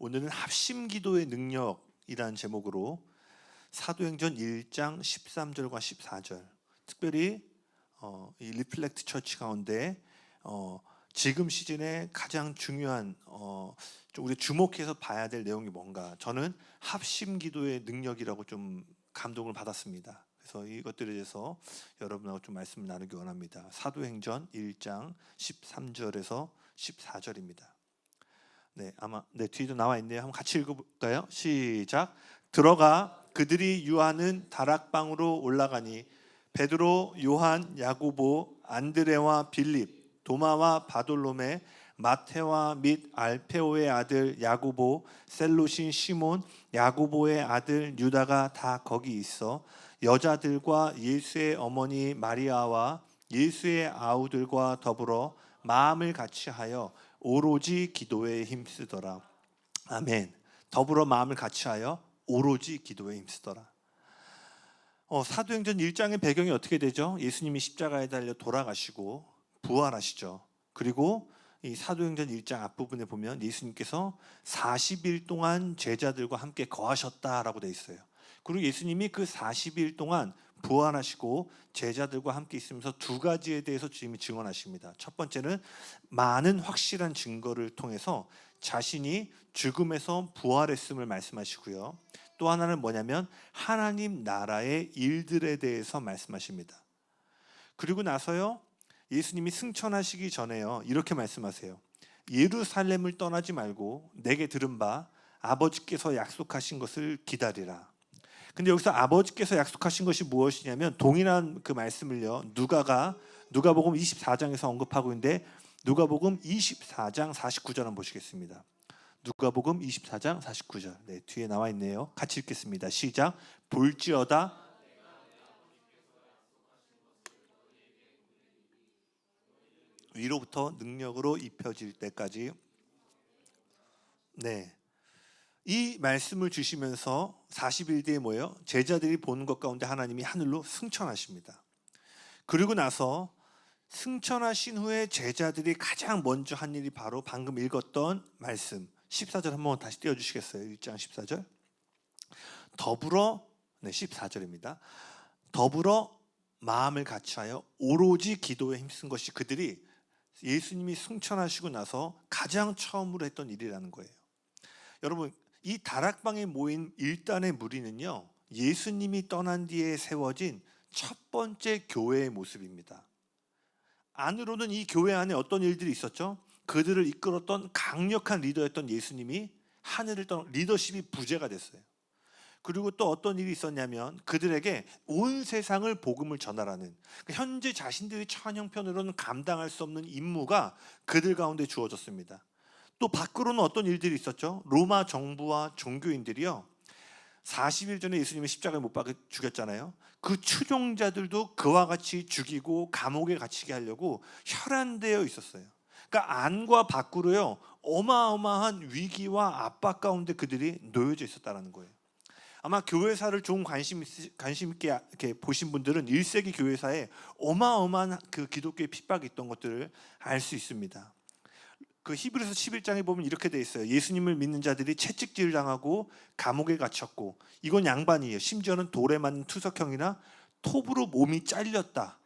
오늘은 합심기도의 능력이라는 제목으로 사도행전 1장 13절과 14절, 특별히 이 리플렉트 처치 가운데 지금 시즌에 가장 중요한 좀 우리 주목해서 봐야 될 내용이 뭔가, 저는 합심기도의 능력이라고 좀 감동을 받았습니다. 그래서 이것들에 대해서 여러분하고 좀 말씀을 나누기 원합니다. 사도행전 1장 13절에서 14절입니다. 네, 아마 뒤에도 나와 있네요. 한번 같이 읽어볼까요? 시작. 들어가 그들이 유하는 다락방으로 올라가니 베드로, 요한, 야고보, 안드레와 빌립, 도마와 바돌로메, 마테와 및 알페오의 아들 야고보, 셀롯인 시몬, 야고보의 아들 유다가 다 거기 있어 여자들과 예수의 어머니 마리아와 예수의 아우들과 더불어 마음을 같이하여 오로지 기도에 힘쓰더라. 아멘. 더불어 마음을 같이하여 오로지 기도에 힘쓰더라. 사도행전 1장의 배경이 어떻게 되죠? 예수님이 십자가에 달려 돌아가시고 부활하시죠. 그리고 이 사도행전 1장 앞부분에 보면 예수님께서 40일 동안 제자들과 함께 거하셨다라고 되어 있어요. 그리고 예수님이 그 40일 동안 부활하시고 제자들과 함께 있으면서 두 가지에 대해서 주님이 증언하십니다. 첫 번째는 많은 확실한 증거를 통해서 자신이 죽음에서 부활했음을 말씀하시고요. 또 하나는 뭐냐면 하나님 나라의 일들에 대해서 말씀하십니다. 그리고 나서요, 예수님이 승천하시기 전에요, 이렇게 말씀하세요. 예루살렘을 떠나지 말고 내게 들은 바 아버지께서 약속하신 것을 기다리라. 근데 여기서 아버지께서 약속하신 것이 무엇이냐면 동일한 그 말씀을요, 누가복음 24장에서 언급하고 있는데 누가복음 24장 49절 한번 보시겠습니다. 누가복음 24장 49절. 네, 뒤에 나와 있네요. 같이 읽겠습니다. 시작. 볼지어다 위로부터 능력으로 입혀질 때까지. 네. 이 말씀을 주시면서 40일 뒤에 뭐예요? 제자들이 보는 것 가운데 하나님이 하늘로 승천하십니다. 그리고 나서 승천하신 후에 제자들이 가장 먼저 한 일이 바로 방금 읽었던 말씀 14절 한번 다시 띄워주시겠어요? 1장 14절. 더불어, 네, 14절입니다. 더불어 마음을 같이하여 오로지 기도에 힘쓴 것이 그들이 예수님이 승천하시고 나서 가장 처음으로 했던 일이라는 거예요. 여러분, 이 다락방에 모인 일단의 무리는요, 예수님이 떠난 뒤에 세워진 첫 번째 교회의 모습입니다. 안으로는 이 교회 안에 어떤 일들이 있었죠? 그들을 이끌었던 강력한 리더였던 예수님이 하늘을 떠나 리더십이 부재가 됐어요. 그리고 또 어떤 일이 있었냐면 그들에게 온 세상을 복음을 전하라는, 현재 자신들의 처한 형편으로는 감당할 수 없는 임무가 그들 가운데 주어졌습니다. 또 밖으로는 어떤 일들이 있었죠? 로마 정부와 종교인들이요, 40일 전에 예수님을 십자가에 못 박아 죽였잖아요. 그 추종자들도 그와 같이 죽이고 감옥에 갇히게 하려고 혈안되어 있었어요. 그러니까 안과 밖으로요, 어마어마한 위기와 압박 가운데 그들이 놓여져 있었다는 거예요. 아마 교회사를 좀 관심 있게 이렇게 보신 분들은 1세기 교회사에 어마어마한 그 기독교의 핍박이 있던 것들을 알 수 있습니다. 그 히브리서 11장에 보면 이렇게 돼 있어요. 예수님을 믿는 자들이 채찍질 당하고 감옥에 갇혔고, 이건 양반이에요. 심지어는 돌에 맞는 투석형이나 톱으로 몸이 잘렸다,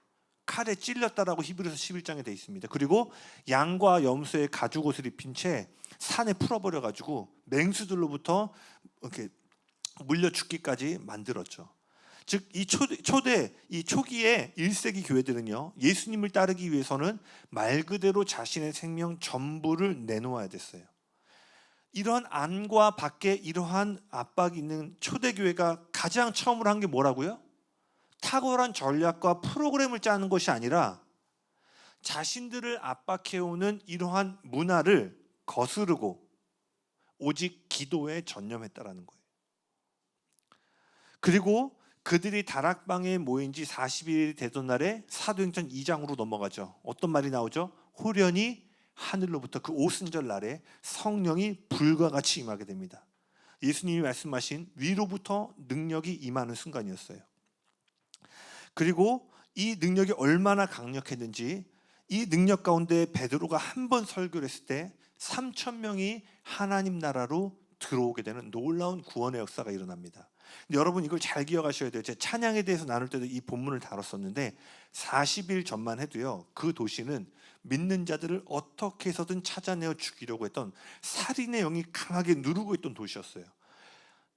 칼에 찔렸다라고 히브리서 11장에 돼 있습니다. 그리고 양과 염소의 가죽 옷을 입힌 채 산에 풀어버려 가지고 맹수들로부터 이렇게 물려 죽기까지 만들었죠. 즉 이 초기의 1세기 교회들은요, 예수님을 따르기 위해서는 말 그대로 자신의 생명 전부를 내놓아야 됐어요. 이러한 안과 밖에 이러한 압박이 있는 초대교회가 가장 처음으로 한 게 뭐라고요? 탁월한 전략과 프로그램을 짜는 것이 아니라 자신들을 압박해오는 이러한 문화를 거스르고 오직 기도에 전념했다라는 거예요. 그리고 그들이 다락방에 모인 지 40일이 되던 날에 사도행전 2장으로 넘어가죠. 어떤 말이 나오죠? 호련히 하늘로부터 그 오순절 날에 성령이 불과 같이 임하게 됩니다. 예수님이 말씀하신 위로부터 능력이 임하는 순간이었어요. 그리고 이 능력이 얼마나 강력했는지, 이 능력 가운데 베드로가 한 번 설교를 했을 때 3,000명이 하나님 나라로 들어오게 되는 놀라운 구원의 역사가 일어납니다. 근데 여러분 이걸 잘 기억하셔야 돼요. 제가 찬양에 대해서 나눌 때도 이 본문을 다뤘었는데 40일 전만 해도요, 그 도시는 믿는 자들을 어떻게 해서든 찾아내어 죽이려고 했던 살인의 영이 강하게 누르고 있던 도시였어요.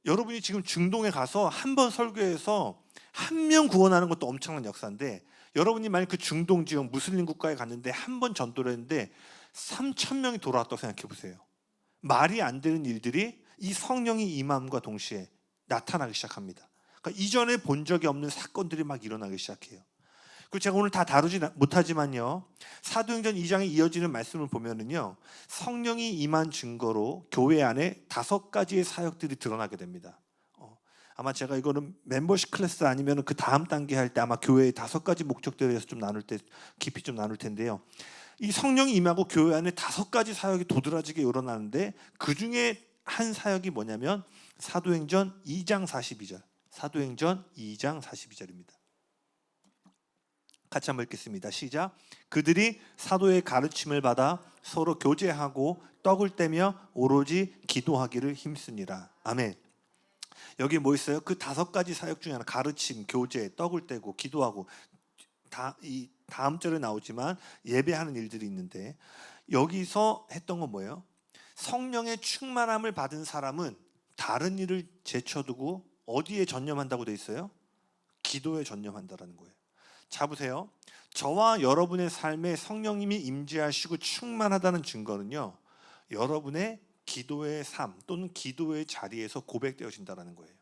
여러분이 지금 중동에 가서 한 번 설교해서 한 명 구원하는 것도 엄청난 역사인데, 여러분이 만약 그 중동 지역 무슬림 국가에 갔는데 한 번 전도를 했는데 3,000명이 돌아왔다고 생각해 보세요. 말이 안 되는 일들이 이 성령이 임함과 동시에 나타나기 시작합니다. 그러니까 이전에 본 적이 없는 사건들이 막 일어나기 시작해요. 그리고 제가 오늘 다 다루지 못하지만요, 사도행전 2장에 이어지는 말씀을 보면은요, 성령이 임한 증거로 교회 안에 5가지의 사역들이 드러나게 됩니다. 아마 제가 이거는 멤버십 클래스 아니면 그 다음 단계 할 때 아마 교회의 5가지 목적들에 대해서 좀 나눌 때 깊이 좀 나눌 텐데요. 이 성령이 임하고 교회 안에 5가지 사역이 도드라지게 일어나는데, 그 중에 한 사역이 뭐냐면 사도행전 2장 42절. 사도행전 2장 42절입니다. 같이 한번 읽겠습니다. 시작. 그들이 사도의 가르침을 받아 서로 교제하고 떡을 떼며 오로지 기도하기를 힘쓰니라. 아멘. 여기 뭐 있어요? 그 5가지 사역 중에 하나, 가르침, 교제, 떡을 떼고 기도하고, 이 다음 절에 나오지만 예배하는 일들이 있는데, 여기서 했던 건 뭐예요? 성령의 충만함을 받은 사람은 다른 일을 제쳐두고 어디에 전념한다고 돼 있어요? 기도에 전념한다라는 거예요. 자 보세요. 저와 여러분의 삶에 성령님이 임재하시고 충만하다는 증거는요, 여러분의 기도의 삶 또는 기도의 자리에서 고백되어진다는 거예요.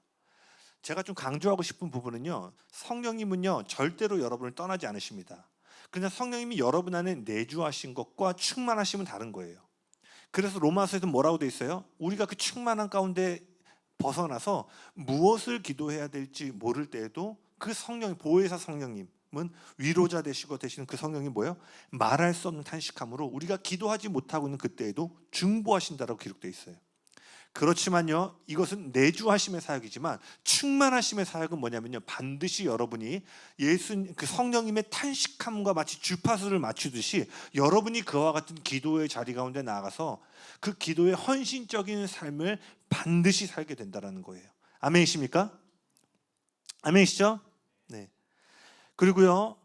제가 좀 강조하고 싶은 부분은요, 성령님은요 절대로 여러분을 떠나지 않으십니다. 그러나 성령님이 여러분 안에 내주하신 것과 충만하심은 다른 거예요. 그래서 로마서에도 뭐라고 돼 있어요? 우리가 그 충만한 가운데 벗어나서 무엇을 기도해야 될지 모를 때에도 그 성령, 보혜사 성령님은 위로자 되시고 되시는 그 성령이 뭐예요? 말할 수 없는 탄식함으로 우리가 기도하지 못하고 있는 그때에도 중보하신다라고 기록되어 있어요. 그렇지만요, 이것은 내주하심의 사역이지만 충만하심의 사역은 뭐냐면요, 반드시 여러분이 그 성령님의 탄식함과 마치 주파수를 맞추듯이 여러분이 그와 같은 기도의 자리 가운데 나아가서 그 기도의 헌신적인 삶을 반드시 살게 된다는 거예요. 아멘이십니까? 아멘이시죠? 네. 그리고요,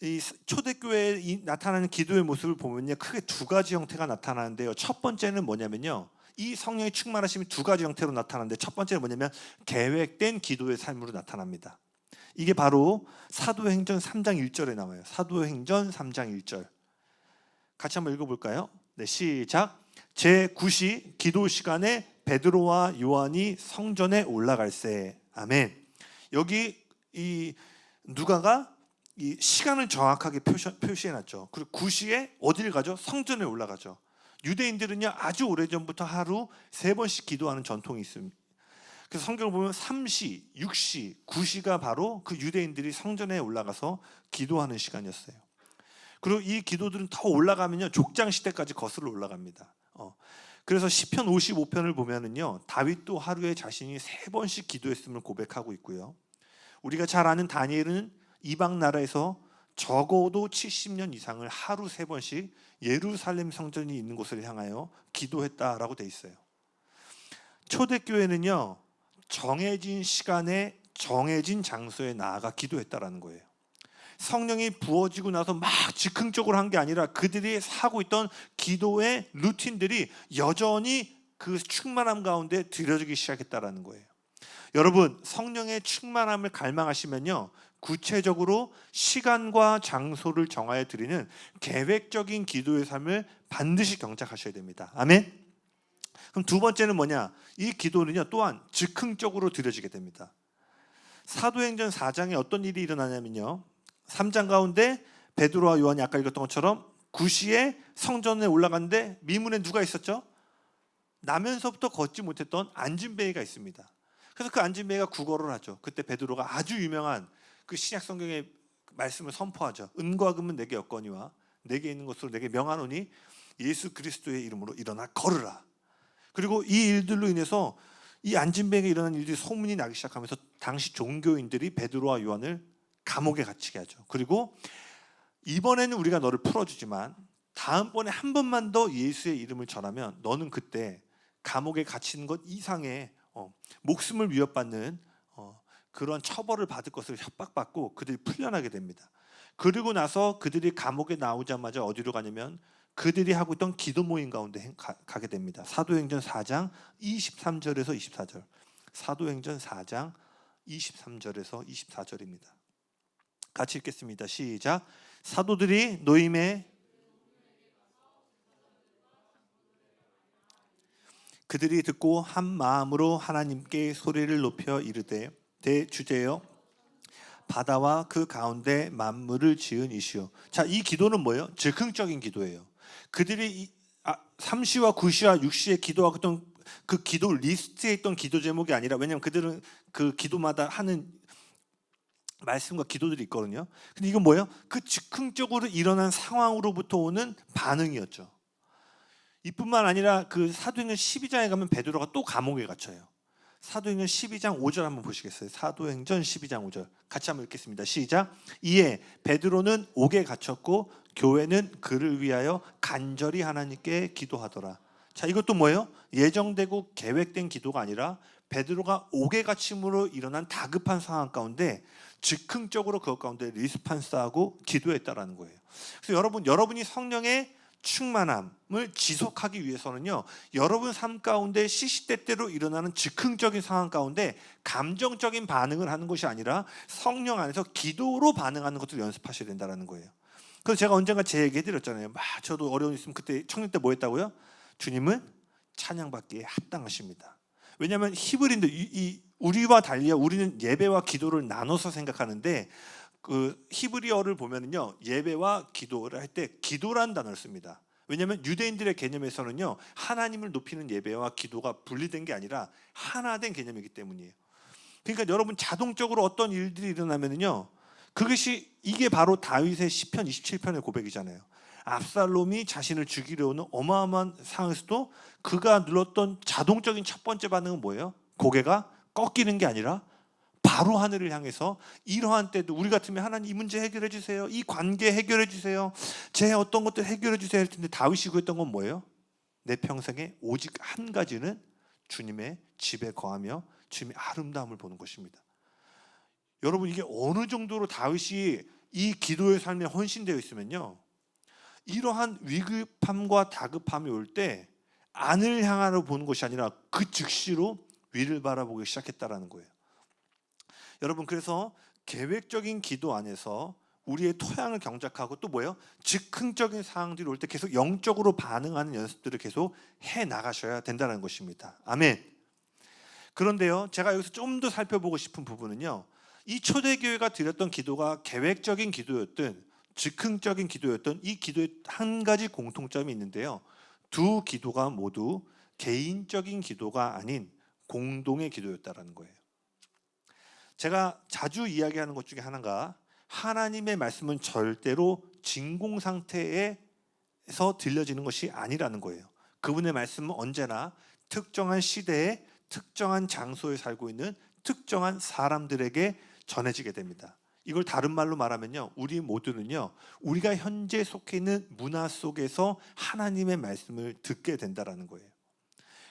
이 초대교회에 나타나는 기도의 모습을 보면요, 크게 2가지 형태가 나타나는데요. 첫 번째는 뭐냐면요, 이 성령의 충만하심이 2가지 형태로 나타나는데, 첫 번째는 뭐냐면 계획된 기도의 삶으로 나타납니다. 이게 바로 사도행전 3장 1절에 나와요. 사도행전 3장 1절. 같이 한번 읽어볼까요? 네, 시작. 제9시 기도 시간에 베드로와 요한이 성전에 올라갈새. 아멘. 여기 이 누가가 이 시간을 정확하게 표시해놨죠. 그리고 9시에 어딜 가죠? 성전에 올라가죠. 유대인들은요, 아주 오래전부터 하루 3번씩 기도하는 전통이 있습니다. 그래서 성경을 보면 3시, 6시, 9시가 바로 그 유대인들이 성전에 올라가서 기도하는 시간이었어요. 그리고 이 기도들은 더 올라가면요, 족장 시대까지 거슬러 올라갑니다. 그래서 시편 55편을 보면은요, 다윗도 하루에 자신이 3번씩 기도했음을 고백하고 있고요. 우리가 잘 아는 다니엘은 이방 나라에서 적어도 70년 이상을 하루 3번씩 예루살렘 성전이 있는 곳을 향하여 기도했다라고 돼 있어요. 초대교회는요, 정해진 시간에 정해진 장소에 나아가 기도했다라는 거예요. 성령이 부어지고 나서 막 즉흥적으로 한 게 아니라 그들이 하고 있던 기도의 루틴들이 여전히 그 충만함 가운데 드려지기 시작했다라는 거예요. 여러분, 성령의 충만함을 갈망하시면요, 구체적으로 시간과 장소를 정하여 드리는 계획적인 기도의 삶을 반드시 경작하셔야 됩니다. 아멘. 그럼 2번째는 뭐냐? 이 기도는요, 또한 즉흥적으로 드려지게 됩니다. 사도행전 4장에 어떤 일이 일어나냐면요, 3장 가운데 베드로와 요한이 아까 읽었던 것처럼 9시에 성전에 올라갔는데 미문에 누가 있었죠? 나면서부터 걷지 못했던 안진뱅이가 있습니다. 그래서 그 안진뱅이가 구걸을 하죠. 그때 베드로가 아주 유명한 그 신약 성경의 말씀을 선포하죠. 은과 금은 내게 없거니와 내게 있는 것으로 내게 명하노니 예수 그리스도의 이름으로 일어나 걸으라. 그리고 이 일들로 인해서 이 안진뱅이에 일어난 일들이 소문이 나기 시작하면서 당시 종교인들이 베드로와 요한을 감옥에 갇히게 하죠. 그리고 이번에는 우리가 너를 풀어주지만 다음번에 한 번만 더 예수의 이름을 전하면 너는 그때 감옥에 갇히는 것 이상의 목숨을 위협받는 그런 처벌을 받을 것을 협박받고 그들이 풀려나게 됩니다. 그리고 나서 그들이 감옥에 나오자마자 어디로 가냐면 그들이 하고 있던 기도 모임 가운데 가게 됩니다. 사도행전 4장 23절에서 24절. 사도행전 4장 23절에서 24절입니다. 같이 읽겠습니다. 시작. 사도들이 노임에 그들이 듣고 한 마음으로 하나님께 소리를 높여 이르되 대주제여 바다와 그 가운데 만물을 지은 이시오. 자, 이 기도는 뭐예요? 즉흥적인 기도예요. 그들이 3시와 9시와 6시에 기도하던 그 기도 리스트에 있던 기도 제목이 아니라, 왜냐하면 그들은 그 기도마다 하는 말씀과 기도들이 있거든요. 근데 이건 뭐예요? 그 즉흥적으로 일어난 상황으로부터 오는 반응이었죠. 이뿐만 아니라 그 사도행전 12장에 가면 베드로가 또 감옥에 갇혀요. 사도행전 12장 5절 한번 보시겠어요? 사도행전 12장 5절 같이 한번 읽겠습니다. 시작. 이에 베드로는 옥에 갇혔고 교회는 그를 위하여 간절히 하나님께 기도하더라. 자, 이것도 뭐예요? 예정되고 계획된 기도가 아니라 베드로가 옥에 갇힘으로 일어난 다급한 상황 가운데 즉흥적으로 그것 가운데 리스판스하고 기도했다라는 거예요. 그래서 여러분이 성령의 충만함을 지속하기 위해서는요, 여러분 삶 가운데 시시때때로 일어나는 즉흥적인 상황 가운데 감정적인 반응을 하는 것이 아니라 성령 안에서 기도로 반응하는 것을 연습하셔야 된다는 거예요. 그래서 제가 언젠가 제 얘기 해드렸잖아요. 저도 어려움 있으면 그때 청년 때 뭐 했다고요? 주님은 찬양받기에 합당하십니다. 왜냐하면 히브리인들 우리와 달리야 우리는 예배와 기도를 나눠서 생각하는데 그 히브리어를 보면은요, 예배와 기도를 할 때 기도란 단어를 씁니다. 왜냐하면 유대인들의 개념에서는요, 하나님을 높이는 예배와 기도가 분리된 게 아니라 하나 된 개념이기 때문이에요. 그러니까 여러분 자동적으로 어떤 일들이 일어나면은요, 이게 바로 다윗의 시편 27편의 고백이잖아요. 압살롬이 자신을 죽이려 오는 어마어마한 상황에서도 그가 눌렀던 자동적인 첫 번째 반응은 뭐예요? 고개가 꺾이는 게 아니라 바로 하늘을 향해서, 이러한 때도 우리 같으면 하나님 이 문제 해결해 주세요, 이 관계 해결해 주세요, 제 어떤 것들 해결해 주세요 할 텐데 다윗이 구했던 건 뭐예요? 내 평생에 오직 한 가지는 주님의 집에 거하며 주님의 아름다움을 보는 것입니다. 여러분, 이게 어느 정도로 다윗이 이 기도의 삶에 헌신되어 있으면요, 이러한 위급함과 다급함이 올 때 안을 향하여 보는 것이 아니라 그 즉시로 위를 바라보기 시작했다라는 거예요. 여러분, 그래서 계획적인 기도 안에서 우리의 토양을 경작하고 또 뭐예요? 즉흥적인 상황들이 올 때 계속 영적으로 반응하는 연습들을 계속 해 나가셔야 된다는 것입니다. 아멘. 그런데요, 제가 여기서 좀 더 살펴보고 싶은 부분은요, 이 초대교회가 드렸던 기도가 계획적인 기도였든 즉흥적인 기도였던 이 기도에 한 가지 공통점이 있는데요, 두 기도가 모두 개인적인 기도가 아닌 공동의 기도였다는 거예요. 제가 자주 이야기하는 것 중에 하나가, 하나님의 말씀은 절대로 진공 상태에서 들려지는 것이 아니라는 거예요. 그분의 말씀은 언제나 특정한 시대에 특정한 장소에 살고 있는 특정한 사람들에게 전해지게 됩니다. 이걸 다른 말로 말하면요, 우리 모두는요, 우리가 현재 속해 있는 문화 속에서 하나님의 말씀을 듣게 된다는 거예요.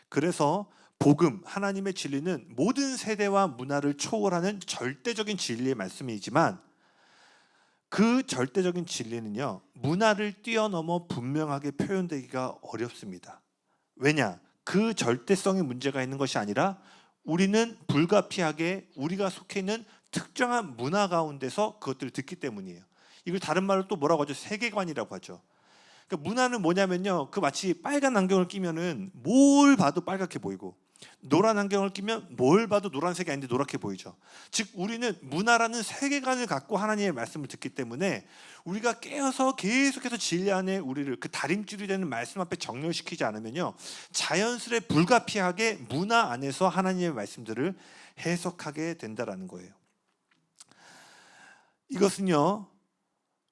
그래서 복음, 하나님의 진리는 모든 세대와 문화를 초월하는 절대적인 진리의 말씀이지만, 그 절대적인 진리는요, 문화를 뛰어넘어 분명하게 표현되기가 어렵습니다. 왜냐? 그 절대성의 문제가 있는 것이 아니라 우리는 불가피하게 우리가 속해 있는 특정한 문화 가운데서 그것들을 듣기 때문이에요. 이걸 다른 말로 또 뭐라고 하죠? 세계관이라고 하죠. 그러니까 문화는 뭐냐면요, 그 마치 빨간 안경을 끼면은 뭘 봐도 빨갛게 보이고, 노란 안경을 끼면 뭘 봐도 노란색이 아닌데 노랗게 보이죠. 즉 우리는 문화라는 세계관을 갖고 하나님의 말씀을 듣기 때문에 우리가 깨어서 계속해서 진리 안에 우리를 그 다림줄이 되는 말씀 앞에 정렬시키지 않으면요, 자연스레 불가피하게 문화 안에서 하나님의 말씀들을 해석하게 된다라는 거예요. 이것은요,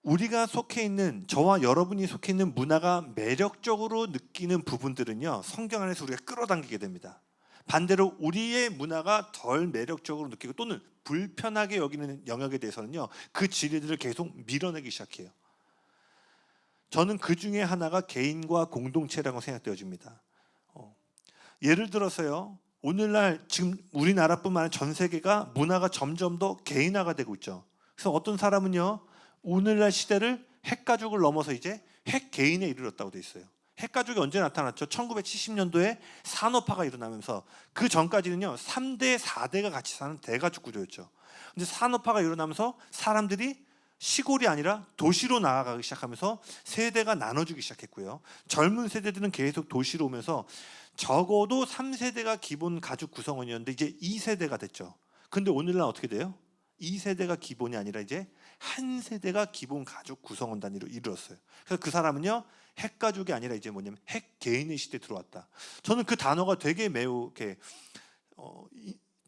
우리가 속해 있는, 저와 여러분이 속해 있는 문화가 매력적으로 느끼는 부분들은요, 성경 안에서 우리가 끌어당기게 됩니다. 반대로 우리의 문화가 덜 매력적으로 느끼고 또는 불편하게 여기는 영역에 대해서는요, 그 진리들을 계속 밀어내기 시작해요. 저는 그 중에 하나가 개인과 공동체라고 생각되어집니다. 예를 들어서요, 오늘날 지금 우리나라뿐만 아니라 전 세계가 문화가 점점 더 개인화가 되고 있죠. 그래서 어떤 사람은요, 오늘날 시대를 핵가족을 넘어서 이제 핵개인에 이르렀다고 돼 있어요. 핵가족이 언제 나타났죠? 1970년도에 산업화가 일어나면서 그 전까지는요 3대, 4대가 같이 사는 대가족 구조였죠. 근데 산업화가 일어나면서 사람들이 시골이 아니라 도시로 나아가기 시작하면서 세대가 나눠주기 시작했고요. 젊은 세대들은 계속 도시로 오면서 적어도 3세대가 기본 가족 구성원이었는데 이제 2세대가 됐죠. 근데 오늘날 어떻게 돼요? 2세대가 기본이 아니라 이제 한 세대가 기본 가족 구성원 단위로 이르렀어요. 그래서 그 사람은요 핵가족이 아니라 이제 뭐냐면 핵개인의 시대에 들어왔다. 저는 그 단어가 되게 매우 이렇게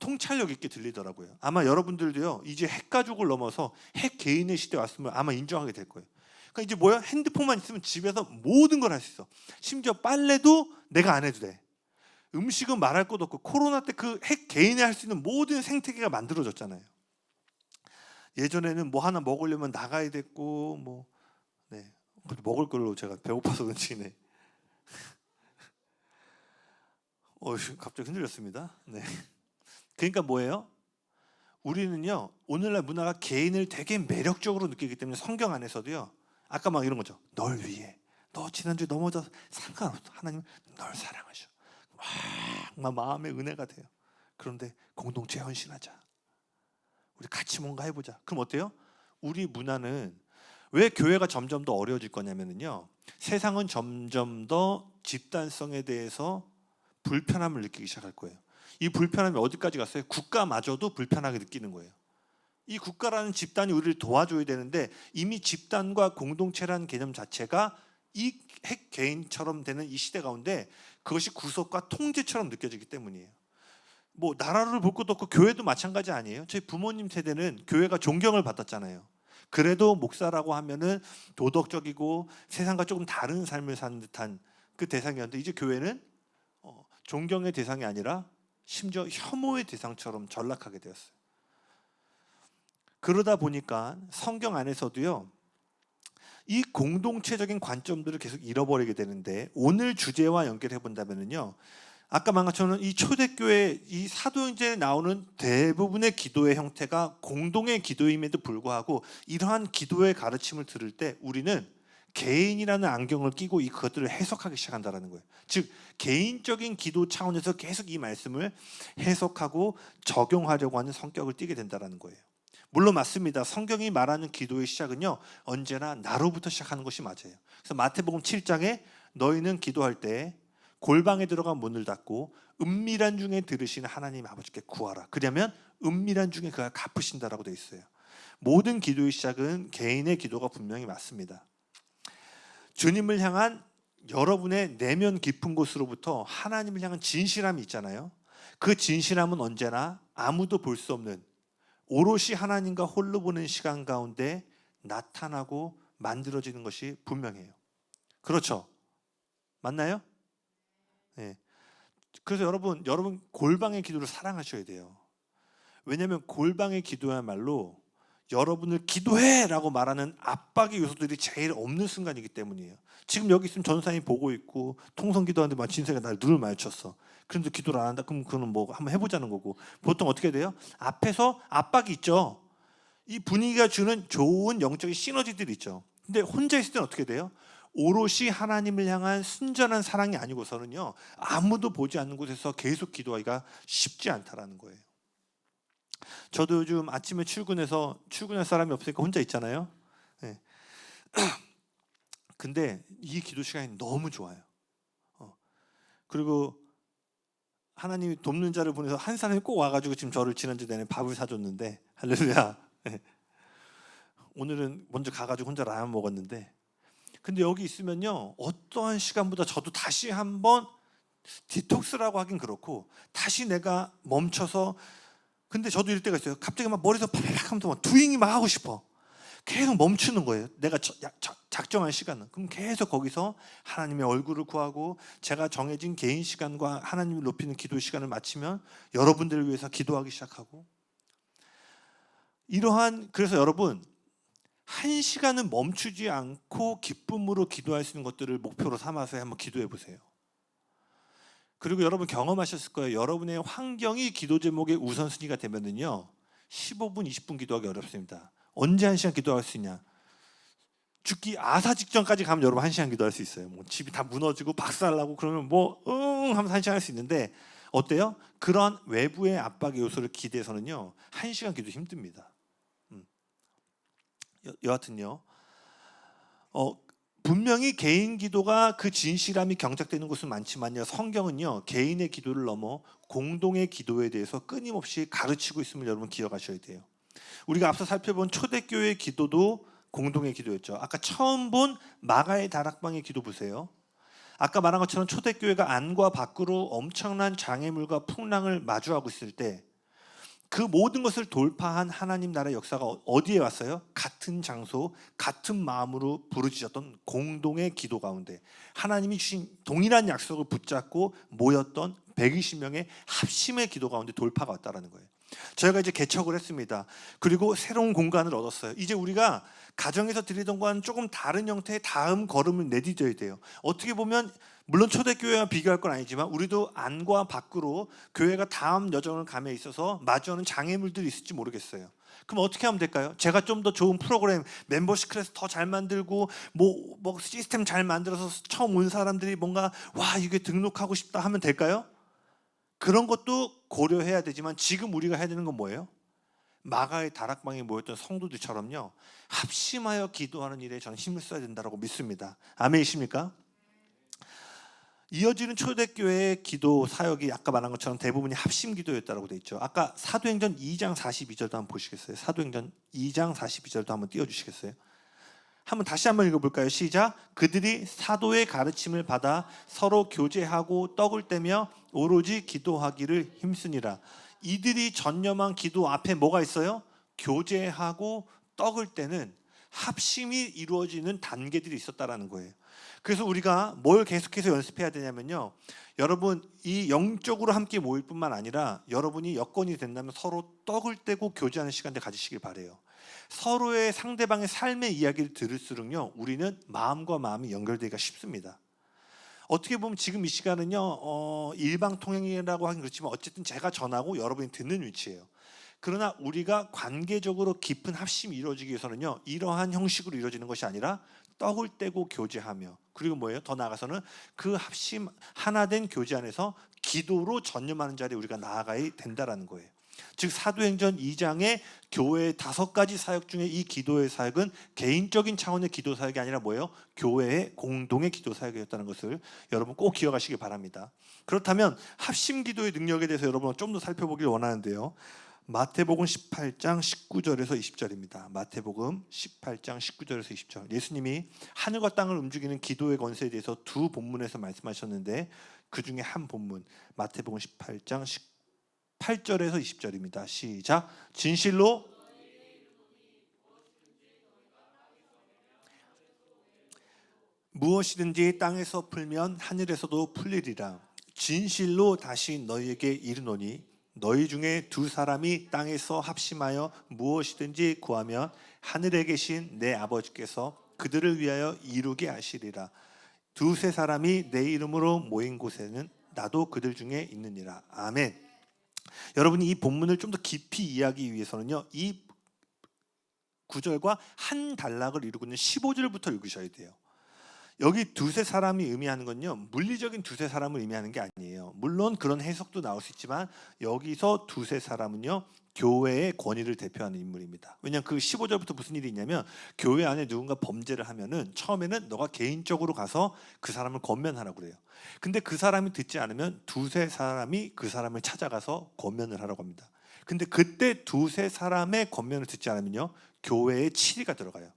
통찰력 있게 들리더라고요. 아마 여러분들도요 이제 핵가족을 넘어서 핵개인의 시대에 왔으면 아마 인정하게 될 거예요. 그러니까 이제 뭐야? 핸드폰만 있으면 집에서 모든 걸 할 수 있어. 심지어 빨래도 내가 안 해도 돼. 음식은 말할 것도 없고 코로나 때 그 핵개인이 할 수 있는 모든 생태계가 만들어졌잖아요. 예전에는 뭐 하나 먹으려면 나가야 됐고 뭐 네. 먹을 걸로 제가 배고파서 그런지 네. 갑자기 흔들렸습니다. 네. 그러니까 뭐예요? 우리는요 오늘날 문화가 개인을 되게 매력적으로 느끼기 때문에 성경 안에서도요 아까 막 이런 거죠. 널 위해 너 지난주에 넘어져서 상관없어. 하나님 널 사랑하셔. 막 마음의 은혜가 돼요. 그런데 공동체 헌신하자. 우리 같이 뭔가 해보자. 그럼 어때요? 우리 문화는 왜 교회가 점점 더 어려워질 거냐면요 세상은 점점 더 집단성에 대해서 불편함을 느끼기 시작할 거예요. 이 불편함이 어디까지 갔어요? 국가마저도 불편하게 느끼는 거예요. 이 국가라는 집단이 우리를 도와줘야 되는데 이미 집단과 공동체라는 개념 자체가 이 핵 개인처럼 되는 이 시대 가운데 그것이 구속과 통제처럼 느껴지기 때문이에요. 뭐 나라를 볼 것도 없고 교회도 마찬가지 아니에요? 저희 부모님 세대는 교회가 존경을 받았잖아요. 그래도 목사라고 하면은 도덕적이고 세상과 조금 다른 삶을 사는 듯한 그 대상이었는데 이제 교회는 존경의 대상이 아니라 심지어 혐오의 대상처럼 전락하게 되었어요. 그러다 보니까 성경 안에서도요 이 공동체적인 관점들을 계속 잃어버리게 되는데 오늘 주제와 연결해 본다면요 아까 말한 것처럼 이 초대교회 이 사도행전에 나오는 대부분의 기도의 형태가 공동의 기도임에도 불구하고 이러한 기도의 가르침을 들을 때 우리는 개인이라는 안경을 끼고 이 그것들을 해석하기 시작한다는 거예요. 즉 개인적인 기도 차원에서 계속 이 말씀을 해석하고 적용하려고 하는 성격을 띠게 된다는 거예요. 물론 맞습니다. 성경이 말하는 기도의 시작은요 언제나 나로부터 시작하는 것이 맞아요. 그래서 마태복음 7장에 너희는 기도할 때 골방에 들어가 문을 닫고 은밀한 중에 들으시는 하나님 아버지께 구하라. 그러면 은밀한 중에 그가 갚으신다라고 되어 있어요. 모든 기도의 시작은 개인의 기도가 분명히 맞습니다. 주님을 향한 여러분의 내면 깊은 곳으로부터 하나님을 향한 진실함이 있잖아요. 그 진실함은 언제나 아무도 볼 수 없는 오롯이 하나님과 홀로 보는 시간 가운데 나타나고 만들어지는 것이 분명해요. 그렇죠? 맞나요? 네. 그래서 여러분 골방의 기도를 사랑하셔야 돼요. 왜냐하면 골방의 기도야말로 여러분을 기도해라고 말하는 압박의 요소들이 제일 없는 순간이기 때문이에요. 지금 여기 있으면 전사님 보고 있고 통성 기도하는데 막 진세가 날 눈을 마주쳤어. 그런데 기도를 안 한다. 그럼 그거는 뭐 한번 해보자는 거고. 보통 어떻게 돼요? 앞에서 압박이 있죠. 이 분위기가 주는 좋은 영적인 시너지들이 있죠. 근데 혼자 있을 때는 어떻게 돼요? 오롯이 하나님을 향한 순전한 사랑이 아니고서는요 아무도 보지 않는 곳에서 계속 기도하기가 쉽지 않다라는 거예요. 저도 요즘 아침에 출근해서 출근할 사람이 없으니까 혼자 있잖아요. 네. 근데 이 기도 시간이 너무 좋아요. 그리고 하나님이 돕는 자를 보내서 한 사람이 꼭 와가지고 지금 저를 지난주 내내 밥을 사줬는데 할렐루야. 네. 오늘은 먼저 가가지고 혼자 라면 먹었는데 근데 여기 있으면요 어떠한 시간보다 저도 다시 한번 디톡스라고 하긴 그렇고 다시 내가 멈춰서 근데 저도 이럴 때가 있어요. 갑자기 막 머리에서 파팍 하면서 막 두잉이 막 하고 싶어. 계속 멈추는 거예요. 내가 작정한 시간은. 그럼 계속 거기서 하나님의 얼굴을 구하고 제가 정해진 개인 시간과 하나님을 높이는 기도 시간을 마치면 여러분들을 위해서 기도하기 시작하고 이러한 그래서 여러분 한 시간은 멈추지 않고 기쁨으로 기도할 수 있는 것들을 목표로 삼아서 한번 기도해 보세요. 그리고 여러분 경험하셨을 거예요. 여러분의 환경이 기도 제목의 우선순위가 되면은요 15분, 20분 기도하기 어렵습니다. 언제 1시간 기도할 수 있냐? 죽기 아사 직전까지 가면 여러분 1시간 기도할 수 있어요. 뭐 집이 다 무너지고 박살나고 그러면 뭐 하면서 1시간 할 수 있는데 어때요? 그런 외부의 압박의 요소를 기대해서는요 1시간 기도 힘듭니다. 여하튼요 분명히 개인 기도가 그 진실함이 경작되는 곳은 많지만요 성경은요 개인의 기도를 넘어 공동의 기도에 대해서 끊임없이 가르치고 있음을 여러분 기억하셔야 돼요. 우리가 앞서 살펴본 초대교회의 기도도 공동의 기도였죠. 아까 처음 본 마가의 다락방의 기도 보세요. 아까 말한 것처럼 초대교회가 안과 밖으로 엄청난 장애물과 풍랑을 마주하고 있을 때 그 모든 것을 돌파한 하나님 나라의 역사가 어디에 왔어요? 같은 장소, 같은 마음으로 부르짖었던 공동의 기도 가운데 하나님이 주신 동일한 약속을 붙잡고 모였던 120명의 합심의 기도 가운데 돌파가 왔다는 거예요. 저희가 이제 개척을 했습니다. 그리고 새로운 공간을 얻었어요. 이제 우리가 가정에서 드리던 거와는 조금 다른 형태의 다음 걸음을 내디뎌야 돼요. 어떻게 보면 물론 초대교회와 비교할 건 아니지만 우리도 안과 밖으로 교회가 다음 여정을 감에 있어서 마주하는 장애물들이 있을지 모르겠어요. 그럼 어떻게 하면 될까요? 제가 좀 더 좋은 프로그램, 멤버십 클래스 더 잘 만들고 뭐 시스템 잘 만들어서 처음 온 사람들이 뭔가 와 이게 등록하고 싶다 하면 될까요? 그런 것도 고려해야 되지만 지금 우리가 해야 되는 건 뭐예요? 마가의 다락방에 모였던 성도들처럼요 합심하여 기도하는 일에 저는 힘을 써야 된다고 믿습니다. 아멘이십니까? 이어지는 초대교회의 기도 사역이 아까 말한 것처럼 대부분이 합심 기도였다고 돼 있죠. 아까 사도행전 2장 42절도 한번 보시겠어요? 사도행전 2장 42절도 한번 띄워주시겠어요? 다시 한번 읽어볼까요? 시작. 그들이 사도의 가르침을 받아 서로 교제하고 떡을 떼며 오로지 기도하기를 힘쓰니라. 이들이 전념한 기도 앞에 뭐가 있어요? 교제하고 떡을 떼는 합심이 이루어지는 단계들이 있었다라는 거예요. 그래서 우리가 뭘 계속해서 연습해야 되냐면요 여러분 이 영적으로 함께 모일 뿐만 아니라 여러분이 여건이 된다면 서로 떡을 떼고 교제하는 시간을 가지시길 바라요. 서로의 상대방의 삶의 이야기를 들을수록요 우리는 마음과 마음이 연결되기가 쉽습니다. 어떻게 보면 지금 이 시간은요 일방통행이라고 하긴 그렇지만 어쨌든 제가 전하고 여러분이 듣는 위치예요. 그러나 우리가 관계적으로 깊은 합심이 이루어지기 위해서는요 이러한 형식으로 이루어지는 것이 아니라 떡을 떼고 교제하며 그리고 뭐예요? 더 나아가서는 그 합심 하나된 교제 안에서 기도로 전념하는 자리에 우리가 나아가야 된다라는 거예요. 즉 사도행전 2장의 교회의 5가지 사역 중에 이 기도의 사역은 개인적인 차원의 기도 사역이 아니라 뭐예요? 교회의 공동의 기도 사역이었다는 것을 여러분 꼭 기억하시기 바랍니다. 그렇다면 합심 기도의 능력에 대해서 여러분 좀 더 살펴보길 원하는데요. 마태복음 18장 19절에서 20절입니다. 마태복음 18장 19절에서 20절. 예수님이 하늘과 땅을 움직이는 기도의 권세에 대해서 두 본문에서 말씀하셨는데 그 중에 한 본문 마태복음 18장 18절에서 20절입니다. 시작. 진실로 무엇이든지 땅에서 풀면 하늘에서도 풀리리라. 진실로 다시 너희에게 이르노니 너희 중에 2사람이 땅에서 합심하여 무엇이든지 구하면 하늘에 계신 내 아버지께서 그들을 위하여 이루게 하시리라. 2-3사람이 내 이름으로 모인 곳에는 나도 그들 중에 있느니라. 아멘. 여러분이 이 본문을 좀 더 깊이 이해하기 위해서는요 이 구절과 한 단락을 이루고 있는 15절부터 읽으셔야 돼요. 여기 2-3사람이 의미하는 건요 물리적인 2-3사람을 의미하는 게 아니에요. 물론 그런 해석도 나올 수 있지만 여기서 2-3사람은요 교회의 권위를 대표하는 인물입니다. 왜냐하면 그 15절부터 무슨 일이 있냐면 교회 안에 누군가 범죄를 하면은 처음에는 너가 개인적으로 가서 그 사람을 권면하라고 그래요. 근데 그 사람이 듣지 않으면 2-3사람이 그 사람을 찾아가서 권면을 하라고 합니다. 근데 그때 2-3사람의 권면을 듣지 않으면요 교회에 치리가 들어가요.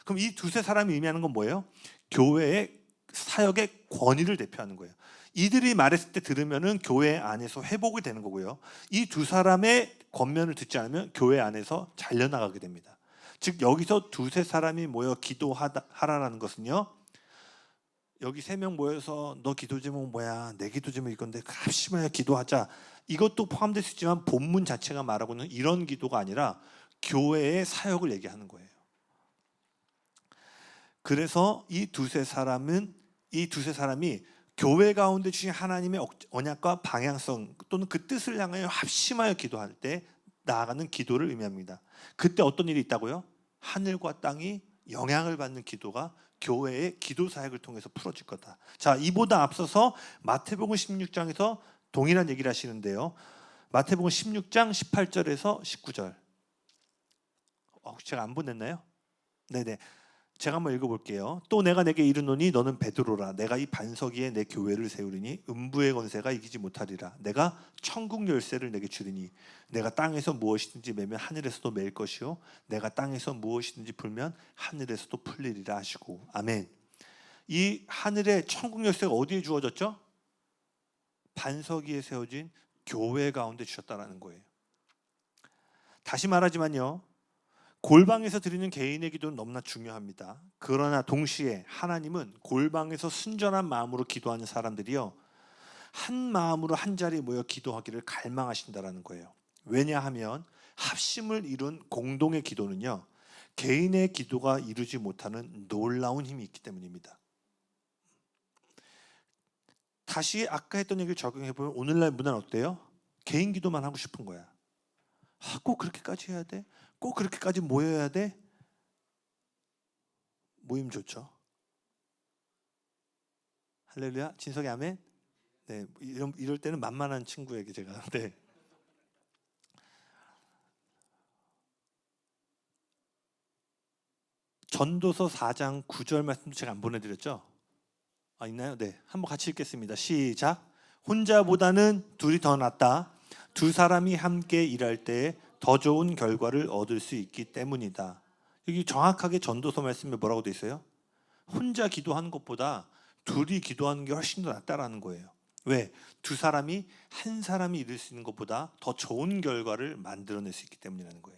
그럼 이 2-3사람이 의미하는 건 뭐예요? 교회의 사역의 권위를 대표하는 거예요. 이들이 말했을 때 들으면은 교회 안에서 회복이 되는 거고요. 이 2사람의 권면을 듣지 않으면 교회 안에서 잘려나가게 됩니다. 즉 여기서 2-3사람이 모여 기도하라는 것은요. 여기 3명 모여서 너 기도 제목 뭐야? 내 기도 제목 이건데 합심하여 기도하자. 이것도 포함될 수 있지만 본문 자체가 말하고는 이런 기도가 아니라 교회의 사역을 얘기하는 거예요. 그래서 이 2-3사람이 교회 가운데 주신 하나님의 언약과 방향성 또는 그 뜻을 향하여 합심하여 기도할 때 나아가는 기도를 의미합니다. 그때 어떤 일이 있다고요? 하늘과 땅이 영향을 받는 기도가 교회의 기도 사역을 통해서 풀어질 거다. 자, 이보다 앞서서 마태복음 16장에서 동일한 얘기를 하시는데요. 마태복음 16장 18절에서 19절. 제가 안 보냈나요? 네네. 제가 한번 읽어볼게요. 또 내가 내게 이르노니 너는 베드로라. 내가 이 반석 위에 내 교회를 세우리니 음부의 권세가 이기지 못하리라. 내가 천국 열쇠를 내게 주리니 내가 땅에서 무엇이든지 매면 하늘에서도 매일 것이요 내가 땅에서 무엇이든지 풀면 하늘에서도 풀리리라 하시고. 아멘. 이 하늘의 천국 열쇠가 어디에 주어졌죠? 반석 위에 세워진 교회 가운데 주셨다라는 거예요. 다시 말하지만요, 골방에서 드리는 개인의 기도는 너무나 중요합니다. 그러나 동시에 하나님은 골방에서 순전한 마음으로 기도하는 사람들이요, 한 마음으로 한 자리에 모여 기도하기를 갈망하신다라는 거예요. 왜냐하면 합심을 이룬 공동의 기도는요, 개인의 기도가 이루지 못하는 놀라운 힘이 있기 때문입니다. 다시 아까 했던 얘기를 적용해보면 오늘날 문화는 어때요? 개인 기도만 하고 싶은 거야. 꼭 그렇게까지 해야 돼? 꼭 그렇게까지 모여야 돼? 모임 좋죠. 할렐루야. 진석이 아멘. 네, 이럴 때는 만만한 친구에게 제가 네. 전도서 4장 9절 말씀도 제가 안 보내드렸죠? 있나요? 네, 한번 같이 읽겠습니다. 시작. 혼자보다는 둘이 더 낫다. 두 사람이 함께 일할 때 더 좋은 결과를 얻을 수 있기 때문이다. 여기 정확하게 전도서 말씀에 뭐라고 돼 있어요? 혼자 기도하는 것보다 둘이 기도하는 게 훨씬 더 낫다라는 거예요. 왜? 두 사람이 한 사람이 이룰 수 있는 것보다 더 좋은 결과를 만들어낼 수 있기 때문이라는 거예요.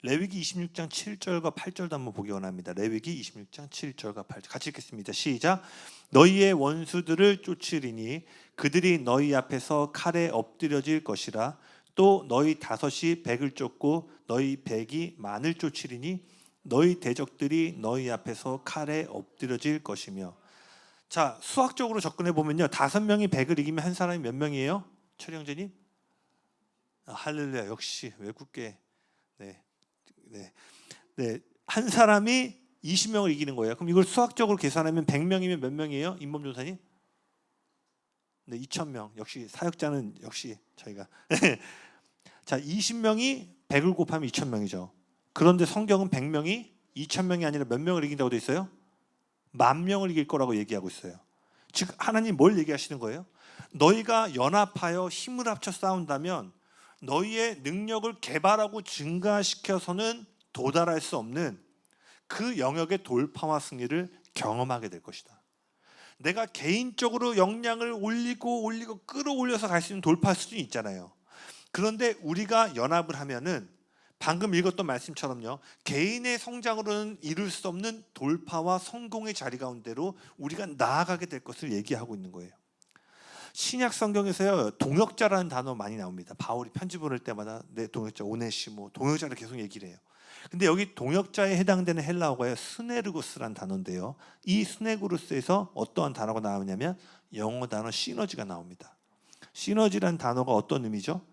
레위기 26장 7절과 8절도 한번 보기 원합니다. 레위기 26장 7절과 8절 같이 읽겠습니다. 시작. 너희의 원수들을 쫓으리니 그들이 너희 앞에서 칼에 엎드려질 것이라. 또 너희 다섯이 백을 쫓고 너희 백이 만을 쫓으리니 너희 대적들이 너희 앞에서 칼에 엎드려질 것이며. 자, 수학적으로 접근해 보면요, 5명이 100을 이기면 한 사람이 몇 명이에요? 철이 형제님? 할렐루야. 역시 외국계. 네, 한 사람이 20명을 이기는 거예요. 그럼 이걸 수학적으로 계산하면 100명이면 몇 명이에요? 임범 조사님? 네, 2,000명. 역시 사역자는 역시 저희가. 자, 20명이 100을 곱하면 2,000명이죠. 그런데 성경은 100명이 2,000명이 아니라 몇 명을 이긴다고 돼 있어요? 10,000명을 이길 거라고 얘기하고 있어요. 즉 하나님 뭘 얘기하시는 거예요? 너희가 연합하여 힘을 합쳐 싸운다면 너희의 능력을 개발하고 증가시켜서는 도달할 수 없는 그 영역의 돌파와 승리를 경험하게 될 것이다. 내가 개인적으로 역량을 올리고 끌어올려서 갈 수 있는 돌파 수준이 있잖아요. 그런데 우리가 연합을 하면은 방금 읽었던 말씀처럼요, 개인의 성장으로는 이룰 수 없는 돌파와 성공의 자리 가운데로 우리가 나아가게 될 것을 얘기하고 있는 거예요. 신약 성경에서요, 동역자라는 단어 많이 나옵니다. 바울이 편지 보낼 때마다 내 동역자 오네시모, 동역자를 계속 얘기를 해요. 근데 여기 동역자에 해당되는 헬라어가요, 스네르고스라는 단어인데요, 이 스네르고스에서 어떠한 단어가 나오냐면 영어 단어 시너지가 나옵니다. 시너지라는 단어가 어떤 의미죠?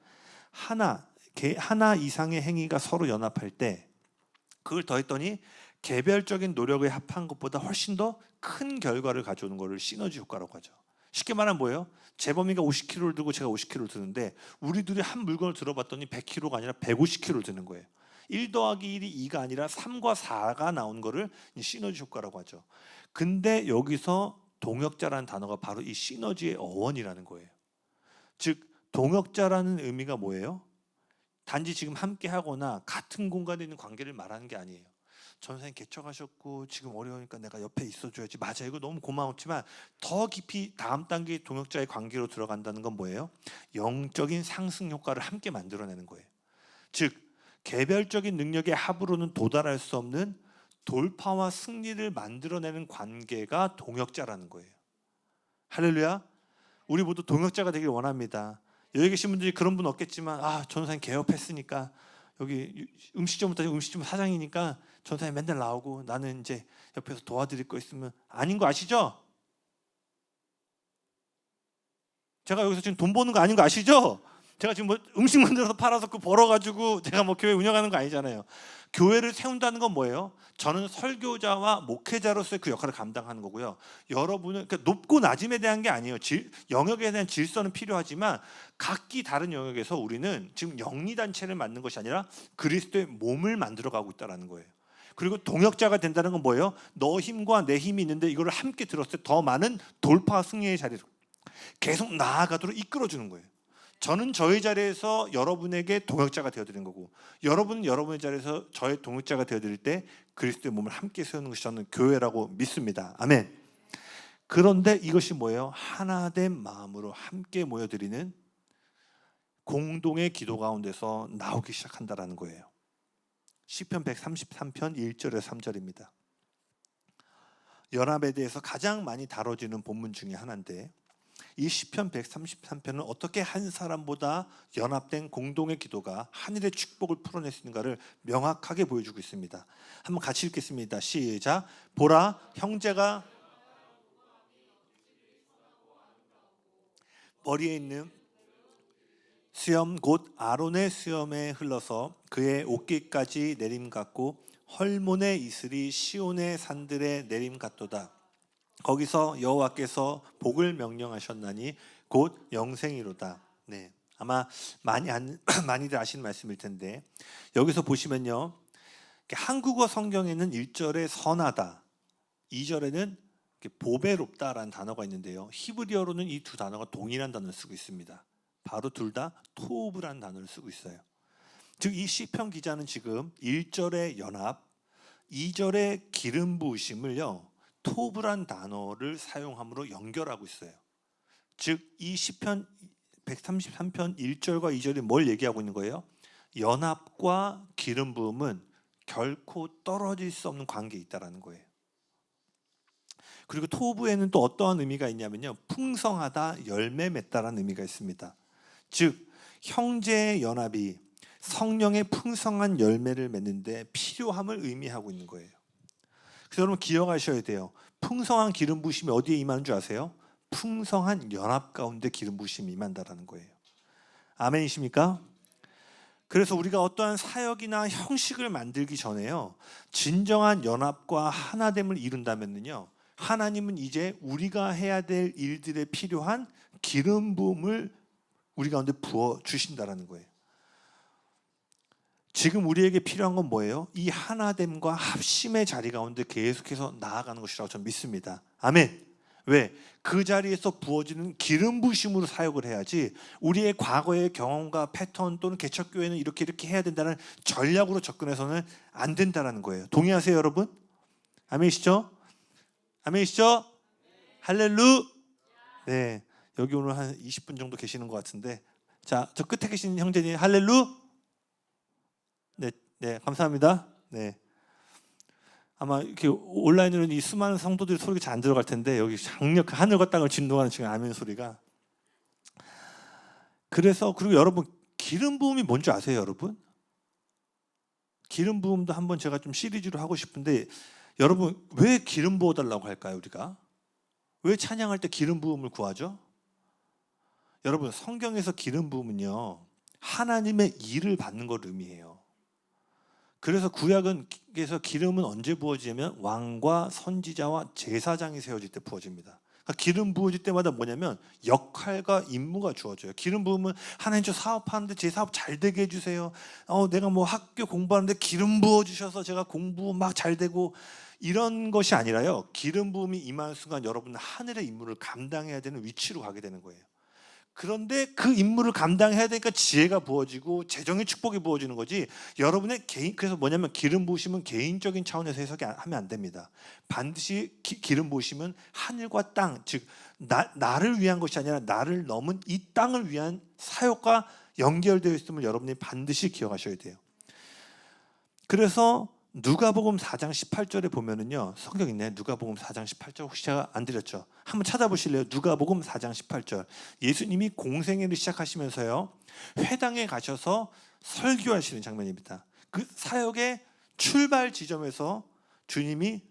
하나 이상의 행위가 서로 연합할 때 그걸 더했더니 개별적인 노력을 합한 것보다 훨씬 더 큰 결과를 가져오는 것을 시너지 효과라고 하죠. 쉽게 말하면 뭐예요? 재범이가 50kg를 들고 제가 50kg를 드는데 우리 둘이 한 물건을 들어봤더니 100kg가 아니라 150kg를 드는 거예요. 1 더하기 1이 2가 아니라 3과 4가 나온 거를 시너지 효과라고 하죠. 근데 여기서 동역자라는 단어가 바로 이 시너지의 어원이라는 거예요. 즉 동역자라는 의미가 뭐예요? 단지 지금 함께 하거나 같은 공간에 있는 관계를 말하는 게 아니에요. 전사님 개척하셨고 지금 어려우니까 내가 옆에 있어줘야지. 맞아, 이거 너무 고마웠지만 더 깊이 다음 단계의 동역자의 관계로 들어간다는 건 뭐예요? 영적인 상승 효과를 함께 만들어내는 거예요. 즉 개별적인 능력의 합으로는 도달할 수 없는 돌파와 승리를 만들어내는 관계가 동역자라는 거예요. 할렐루야. 우리 모두 동역자가 되길 원합니다. 여기 계신 분들이 그런 분 없겠지만 전사님 개업했으니까 여기 음식점부터 음식점 사장이니까 전사님 맨날 나오고 나는 이제 옆에서 도와드릴 거 있으면, 아닌 거 아시죠? 제가 여기서 지금 돈 버는 거 아닌 거 아시죠? 제가 지금 뭐 음식 만들어서 팔아서 그 벌어가지고 제가 뭐 교회 운영하는 거 아니잖아요. 교회를 세운다는 건 뭐예요? 저는 설교자와 목회자로서의 그 역할을 감당하는 거고요. 여러분은 그러니까 높고 낮음에 대한 게 아니에요. 영역에 대한 질서는 필요하지만 각기 다른 영역에서 우리는 지금 영리단체를 만든 것이 아니라 그리스도의 몸을 만들어가고 있다는 거예요. 그리고 동역자가 된다는 건 뭐예요? 너 힘과 내 힘이 있는데 이거를 함께 들었을 때 더 많은 돌파 승리의 자리로 계속 나아가도록 이끌어주는 거예요. 저는 저의 자리에서 여러분에게 동역자가 되어드린 거고, 여러분은 여러분의 자리에서 저의 동역자가 되어드릴 때 그리스도의 몸을 함께 세우는 것이 저는 교회라고 믿습니다. 아멘. 그런데 이것이 뭐예요? 하나된 마음으로 함께 모여드리는 공동의 기도 가운데서 나오기 시작한다라는 거예요. 시편 133편 1절에서 3절입니다. 연합에 대해서 가장 많이 다뤄지는 본문 중에 하나인데, 이 시편 133편은 어떻게 한 사람보다 연합된 공동의 기도가 하늘의 축복을 풀어낼 수 있는가를 명확하게 보여주고 있습니다. 한번 같이 읽겠습니다. 시작. 보라, 형제가 머리에 있는 수염 곧 아론의 수염에 흘러서 그의 옷깃까지 내림 같고 헐몬의 이슬이 시온의 산들에 내림 같도다. 거기서 여호와께서 복을 명령하셨나니 곧 영생이로다. 네, 아마 많이들 아시는 말씀일 텐데, 여기서 보시면요, 한국어 성경에는 1절에 선하다, 2절에는 보배롭다라는 단어가 있는데요, 히브리어로는 이 두 단어가 동일한 단어를 쓰고 있습니다. 바로 둘 다 토브라는 단어를 쓰고 있어요. 즉 이 시편 기자는 지금 1절의 연합, 2절의 기름 부으심을요, 토브란 단어를 사용함으로 연결하고 있어요. 즉 이 시편 133편 1절과 2절이 뭘 얘기하고 있는 거예요? 연합과 기름 부음은 결코 떨어질 수 없는 관계에 있다라는 거예요. 그리고 토브에는 또 어떠한 의미가 있냐면요, 풍성하다, 열매 맺다라는 의미가 있습니다. 즉 형제의 연합이 성령의 풍성한 열매를 맺는데 필요함을 의미하고 있는 거예요. 그래서 여러분 기억하셔야 돼요. 풍성한 기름 부으심이 어디에 임하는 줄 아세요? 풍성한 연합 가운데 기름 부으심이 임한다라는 거예요. 아멘이십니까? 그래서 우리가 어떠한 사역이나 형식을 만들기 전에요, 진정한 연합과 하나됨을 이룬다면요, 하나님은 이제 우리가 해야 될 일들에 필요한 기름 부음을 우리 가운데 부어 주신다라는 거예요. 지금 우리에게 필요한 건 뭐예요? 이 하나됨과 합심의 자리 가운데 계속해서 나아가는 것이라고 저는 믿습니다. 아멘. 왜? 그 자리에서 부어지는 기름 부심으로 사역을 해야지 우리의 과거의 경험과 패턴 또는 개척교회는 이렇게 해야 된다는 전략으로 접근해서는 안 된다는 거예요. 동의하세요 여러분? 아멘이시죠? 아멘이시죠? 할렐루. 네, 여기 오늘 한 20분 정도 계시는 것 같은데, 자, 저 끝에 계신 형제님 할렐루. 네, 감사합니다. 네, 아마 이렇게 온라인으로는 이 수많은 성도들의 소리가 잘 안 들어갈 텐데 여기 강력 하늘과 땅을 진동하는 지금 아멘 소리가. 그래서 그리고 여러분 기름 부음이 뭔지 아세요, 여러분? 기름 부음도 한번 제가 좀 시리즈로 하고 싶은데, 여러분 왜 기름 부어 달라고 할까요? 우리가 왜 찬양할 때 기름 부음을 구하죠? 여러분 성경에서 기름 부음은요, 하나님의 일을 받는 걸 의미해요. 그래서 구약에서 기름은 언제 부어지냐면 왕과 선지자와 제사장이 세워질 때 부어집니다. 그러니까 기름 부어질 때마다 뭐냐면 역할과 임무가 주어져요. 기름 부으면 하나님 저 사업하는데 제 사업 잘 되게 해주세요. 내가 뭐 학교 공부하는데 기름 부어주셔서 제가 공부 막 잘 되고, 이런 것이 아니라요, 기름 부음이 임하는 순간 여러분은 하늘의 임무를 감당해야 되는 위치로 가게 되는 거예요. 그런데 그 임무를 감당해야 되니까 지혜가 부어지고 재정의 축복이 부어지는 거지, 여러분의 개인, 그래서 뭐냐면 기름 부으심은 개인적인 차원에서 해석하면 안 됩니다. 반드시 기름 부으심은 하늘과 땅, 즉 나를 위한 것이 아니라 나를 넘은 이 땅을 위한 사역과 연결되어 있음을 여러분이 반드시 기억하셔야 돼요. 그래서 누가복음 4장 18절에 보면은요, 성경 있네. 누가복음 4장 18절 혹시 제가 안 드렸죠? 한번 찾아보실래요? 누가복음 4장 18절. 예수님이 공생애를 시작하시면서요, 회당에 가셔서 설교하시는 장면입니다. 그 사역의 출발 지점에서 주님이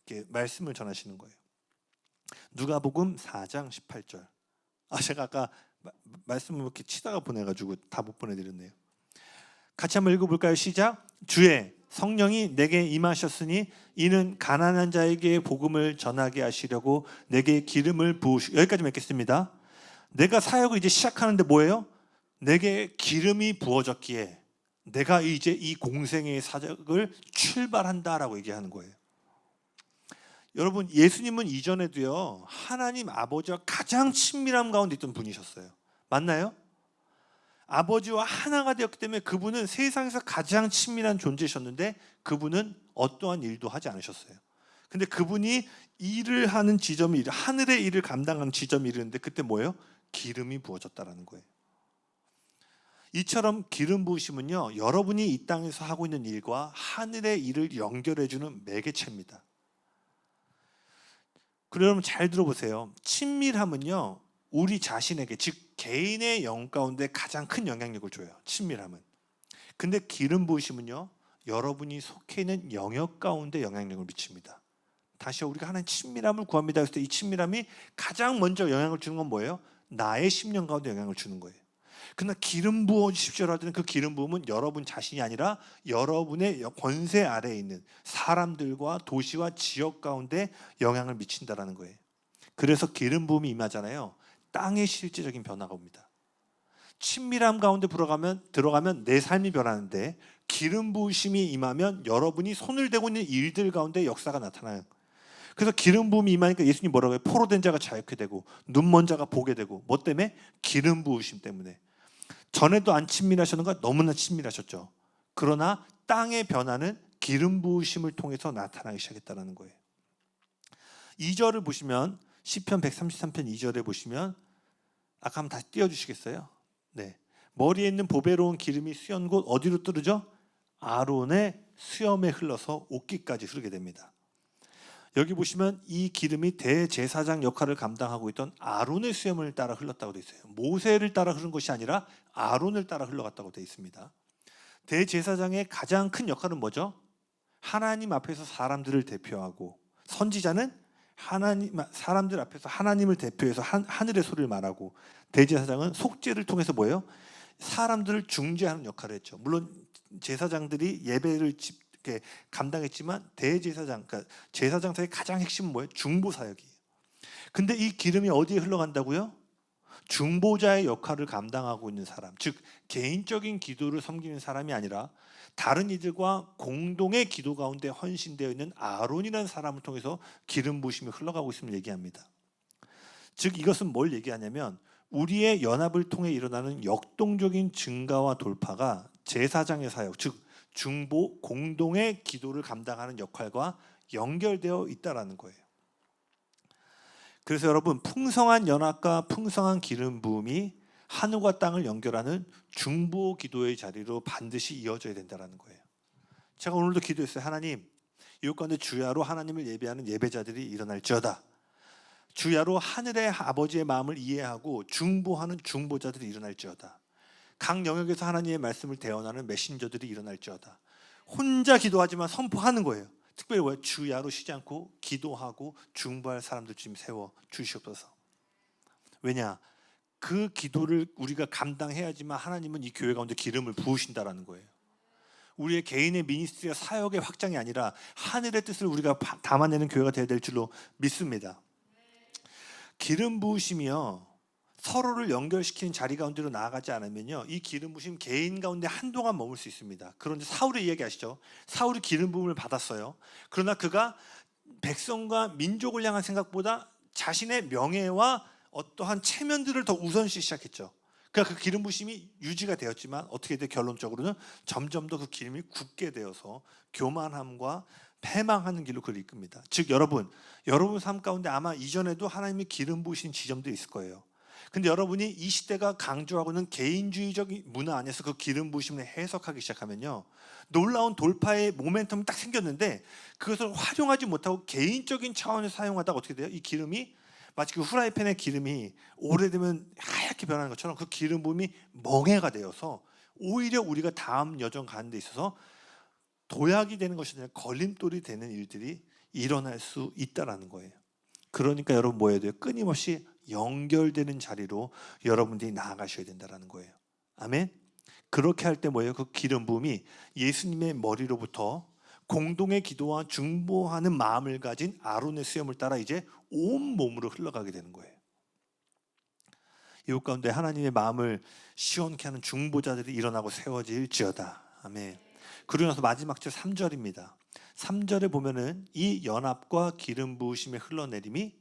이렇게 말씀을 전하시는 거예요. 누가복음 4장 18절. 제가 아까 말씀을 이렇게 치다가 보내가지고 다 못 보내드렸네요. 같이 한번 읽어볼까요? 시작. 주의 성령이 내게 임하셨으니 이는 가난한 자에게 복음을 전하게 하시려고 내게 기름을 부으시고, 여기까지 맺겠습니다. 내가 사역을 이제 시작하는데 뭐예요? 내게 기름이 부어졌기에 내가 이제 이 공생의 사역을 출발한다라고 얘기하는 거예요. 여러분, 예수님은 이전에도요 하나님 아버지와 가장 친밀함 가운데 있던 분이셨어요. 맞나요? 아버지와 하나가 되었기 때문에 그분은 세상에서 가장 친밀한 존재셨는데 그분은 어떠한 일도 하지 않으셨어요. 근데 그분이 일을 하는 지점이 하늘의 일을 감당하는 지점이 이르는데 그때 뭐예요? 기름이 부어졌다라는 거예요. 이처럼 기름 부으심은요 여러분이 이 땅에서 하고 있는 일과 하늘의 일을 연결해주는 매개체입니다. 그럼 여러분 잘 들어보세요. 친밀함은요 우리 자신에게, 즉 개인의 영 가운데 가장 큰 영향력을 줘요. 친밀함은. 근데 기름 부으심은요 여러분이 속해 있는 영역 가운데 영향력을 미칩니다. 다시 우리가 하나님 친밀함을 구합니다. 그래서 이 친밀함이 가장 먼저 영향을 주는 건 뭐예요? 나의 심령 가운데 영향을 주는 거예요. 그러나 기름 부어 주십시오라고 하는 그 기름 부음은 여러분 자신이 아니라 여러분의 권세 아래에 있는 사람들과 도시와 지역 가운데 영향을 미친다라는 거예요. 그래서 기름 부음이 임하잖아요. 땅의 실제적인 변화가 옵니다. 친밀함 가운데 들어가면 내 삶이 변하는데 기름 부으심이 임하면 여러분이 손을 대고 있는 일들 가운데 역사가 나타나요. 그래서 기름 부음이 임하니까 예수님 뭐라고 해요? 포로된 자가 자유케 되고 눈먼 자가 보게 되고, 뭐 때문에? 기름 부으심 때문에. 전에도 안 친밀하셨는가? 너무나 친밀하셨죠. 그러나 땅의 변화는 기름 부으심을 통해서 나타나기 시작했다는 거예요. 2절을 보시면 시편 133편 2절에 보시면 아까 한번 다시 띄워주시겠어요? 네. 머리에 있는 보배로운 기름이 수연 곧 어디로 뜨르죠? 아론의 수염에 흘러서 옷깃까지 흐르게 됩니다. 여기 보시면 이 기름이 대제사장 역할을 감당하고 있던 아론의 수염을 따라 흘렀다고 되어 있어요. 모세를 따라 흐른 것이 아니라 아론을 따라 흘러갔다고 되어 있습니다. 대제사장의 가장 큰 역할은 뭐죠? 하나님 앞에서 사람들을 대표하고, 선지자는 사람들 앞에서 하나님을 대표해서 하늘의 소리를 말하고, 대제사장은 속죄를 통해서 뭐예요? 사람들을 중재하는 역할을 했죠. 물론 제사장들이 예배를 감당했지만 대제사장, 그러니까 제사장 사역의 가장 핵심은 뭐예요? 중보 사역이에요. 근데 이 기름이 어디에 흘러간다고요? 중보자의 역할을 감당하고 있는 사람, 즉 개인적인 기도를 섬기는 사람이 아니라 다른 이들과 공동의 기도 가운데 헌신되어 있는 아론이라는 사람을 통해서 기름 부으심이 흘러가고 있음을 얘기합니다. 즉 이것은 뭘 얘기하냐면 우리의 연합을 통해 일어나는 역동적인 증가와 돌파가 제사장의 사역, 즉 중보, 공동의 기도를 감당하는 역할과 연결되어 있다는 거예요. 그래서 여러분, 풍성한 연합과 풍성한 기름 부음이 하늘과 땅을 연결하는 중보 기도의 자리로 반드시 이어져야 된다는 거예요. 제가 오늘도 기도했어요. 하나님, 이것 가운데 주야로 하나님을 예배하는 예배자들이 일어날지어다. 주야로 하늘의 아버지의 마음을 이해하고 중보하는 중보자들이 일어날지어다. 각 영역에서 하나님의 말씀을 대언하는 메신저들이 일어날지어다. 혼자 기도하지만 선포하는 거예요. 특별히 왜? 주야로 쉬지 않고 기도하고 중보할 사람들 지금 세워 주시옵소서. 왜냐? 그 기도를 우리가 감당해야지만 하나님은 이 교회 가운데 기름을 부으신다라는 거예요. 우리의 개인의 미니스트리와 사역의 확장이 아니라 하늘의 뜻을 우리가 담아내는 교회가 되어야 될 줄로 믿습니다. 기름 부으심이요, 서로를 연결시키는 자리 가운데로 나아가지 않으면요, 이 기름 부으심 개인 가운데 한동안 머물 수 있습니다. 그런데 사울의 이야기 아시죠? 사울이 기름 부음을 받았어요. 그러나 그가 백성과 민족을 향한 생각보다 자신의 명예와 어떠한 체면들을 더 우선시 시작했죠. 그러니까 그 기름 부으심이 유지가 되었지만 어떻게 돼? 결론적으로는 점점 더 그 기름이 굳게 되어서 교만함과 패망하는 길로 그를 이끕니다. 즉 여러분 삶 가운데 아마 이전에도 하나님이 기름 부으신 지점도 있을 거예요. 근데 여러분이 이 시대가 강조하고 있는 개인주의적 문화 안에서 그 기름 부으심을 해석하기 시작하면요, 놀라운 돌파의 모멘텀이 딱 생겼는데 그것을 활용하지 못하고 개인적인 차원에서 사용하다가 어떻게 돼요? 이 기름이 마치 그 후라이팬의 기름이 오래되면 하얗게 변하는 것처럼 그 기름 부음이 멍해가 되어서 오히려 우리가 다음 여정 가는 데 있어서 도약이 되는 것이 아니라 걸림돌이 되는 일들이 일어날 수 있다는 거예요. 그러니까 여러분 뭐 해야 돼요? 끊임없이 연결되는 자리로 여러분들이 나아가셔야 된다는 거예요. 아멘. 그렇게 할 때 뭐예요? 그 기름 부음이 예수님의 머리로부터 공동의 기도와 중보하는 마음을 가진 아론의 수염을 따라 이제 온 몸으로 흘러가게 되는 거예요. 이웃 가운데 하나님의 마음을 시원케 하는 중보자들이 일어나고 세워질지어다. 아멘. 그러고 나서 마지막 절 3절입니다. 3절에 보면은 이 연합과 기름 부으심의 흘러내림이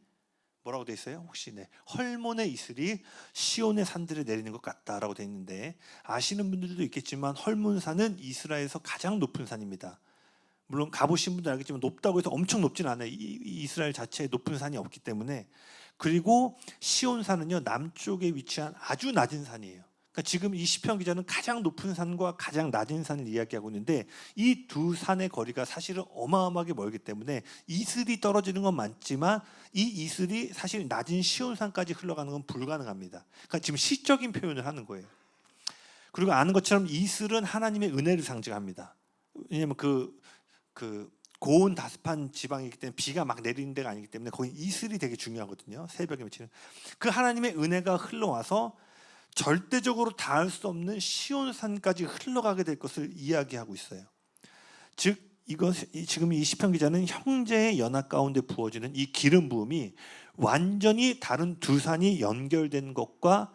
뭐라고 돼 있어요? 혹시 헐몬의 이슬이 시온의 산들에 내리는 것 같다라고 돼 있는데, 아시는 분들도 있겠지만 헐몬산은 이스라엘에서 가장 높은 산입니다. 물론 가보신 분들 알겠지만 높다고 해서 엄청 높진 않아요. 이스라엘 자체에 높은 산이 없기 때문에. 그리고 시온산은요, 남쪽에 위치한 아주 낮은 산이에요. 그러니까 지금 이 시편 기자는 가장 높은 산과 가장 낮은 산을 이야기하고 있는데, 이 두 산의 거리가 사실은 어마어마하게 멀기 때문에 이슬이 떨어지는 건 맞지만 이 이슬이 사실 낮은 시온산까지 흘러가는 건 불가능합니다. 그러니까 지금 시적인 표현을 하는 거예요. 그리고 아는 것처럼 이슬은 하나님의 은혜를 상징합니다. 왜냐하면 그 고온 다습한 지방이기 때문에 비가 막 내리는 데가 아니기 때문에 거기 이슬이 되게 중요하거든요. 새벽에 맺히는 그 하나님의 은혜가 흘러와서 절대적으로 닿을 수 없는 시온산까지 흘러가게 될 것을 이야기하고 있어요. 즉 지금 이 시편 기자는 형제의 연합 가운데 부어지는 이 기름 부음이 완전히 다른 두 산이 연결된 것과